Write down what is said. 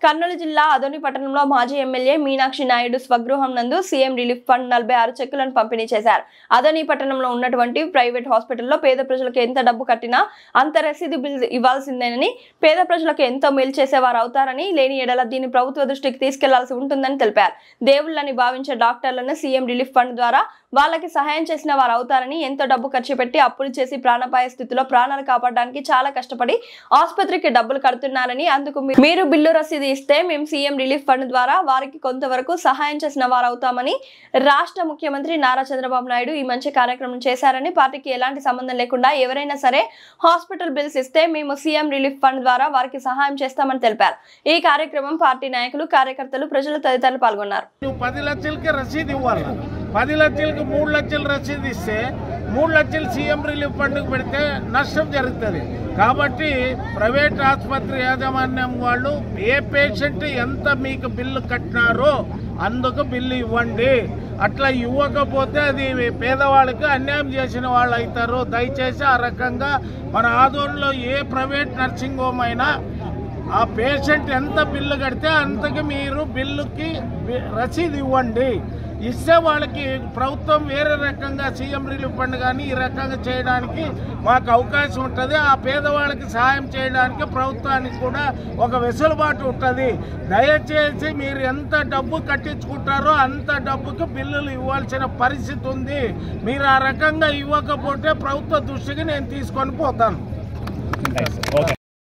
కర్నూలు జిల్లా ఆదోని పట్టణంలో మాజీ ఎమ్మెల్యే మీనాక్షి నాయుడు స్వగృహం నందు సీఎం రిలీఫ్ ఫండ్ 46 చెక్కులను పంపిణీ చేశారు. ఆదోని పట్టణంలో ఉన్నటువంటి ప్రైవేట్ హాస్పిటల్లో పేద ప్రజలకు ఎంత డబ్బు కట్టినా అంత రసీదు బిల్ ఇవ్వాల్సిందేనని, పేద ప్రజలకు ఎంతో మేలు చేసేవారు అవుతారని, లేని ఎడల దీన్ని ప్రభుత్వ దృష్టికి తీసుకెళ్లాల్సి ఉంటుందని తెలిపారు. దేవుళ్ళని భావించే డాక్టర్లను సీఎం రిలీఫ్ ఫండ్ ద్వారా వాళ్ళకి సహాయం చేసిన వారు అవుతారని, ఎంతో డబ్బు ఖర్చు పెట్టి అప్పులు చేసి ప్రాణాపాయ స్థితిలో ప్రాణాలు కాపాడడానికి చాలా కష్టపడి ఆసుపత్రికి డబ్బులు కడుతున్నారని, అందుకు మీరు బిల్లు రసీదు ఇస్తే మేము సీఎం రిలీఫ్ ఫండ్ ద్వారా వారికి కొంతవరకు సహాయం చేసిన వారు అవుతామని రాష్ట్ర ముఖ్యమంత్రి నారా చంద్రబాబు నాయుడు ఈ మంచి కార్యక్రమం చేశారని, పార్టీకి ఎలాంటి సంబంధం లేకుండా ఎవరైనా సరే హాస్పిటల్ బిల్స్ ఇస్తే మేము సీఎం రిలీఫ్ ఫండ్ ద్వారా వారికి సహాయం చేస్తామని తెలిపారు. ఈ కార్యక్రమం పార్టీ నాయకులు, కార్యకర్తలు, ప్రజలు తదితరులు పాల్గొన్నారు. 10 లక్షలకి రసీదు ఇవ్వాలి. 10 లక్షలకి 3 లక్షలు రసీదు ఇస్తే 3 లక్షలు సీఎం రిలీఫ్ ఫండ్కి పెడితే నష్టం జరుగుతుంది. కాబట్టి ప్రైవేట్ ఆసుపత్రి యాజమాన్యం వాళ్ళు ఏ పేషెంట్ ఎంత మీకు బిల్లు కట్టినారో అందుకు బిల్లు ఇవ్వండి. అట్లా ఇవ్వకపోతే అది పేదవాళ్ళకి అన్యాయం చేసిన వాళ్ళు అవుతారు. దయచేసి ఆ రకంగా మన ఆదోనిలో ఏ ప్రైవేట్ నర్సింగ్ హోమ్ అయినా ఆ పేషెంట్ ఎంత బిల్లు కడితే అంతకి మీరు బిల్లుకి రసీదు ఇవ్వండి. ఇస్తే వాళ్ళకి ప్రభుత్వం వేరే రకంగా సీఎం రిలీఫ్ ఫండ్ కానీ ఈ రకంగా చేయడానికి మాకు అవకాశం ఉంటుంది. ఆ పేదవాళ్ళకి సహాయం చేయడానికి ప్రభుత్వానికి కూడా ఒక వెసులుబాటు ఉంటుంది. దయచేసి మీరు ఎంత డబ్బు కట్టించుకుంటారో అంత డబ్బుకి బిల్లులు ఇవ్వాల్సిన పరిస్థితి ఉంది. మీరు ఆ రకంగా ఇవ్వకపోతే ప్రభుత్వ దృష్టికి నేను తీసుకొని పోతాను.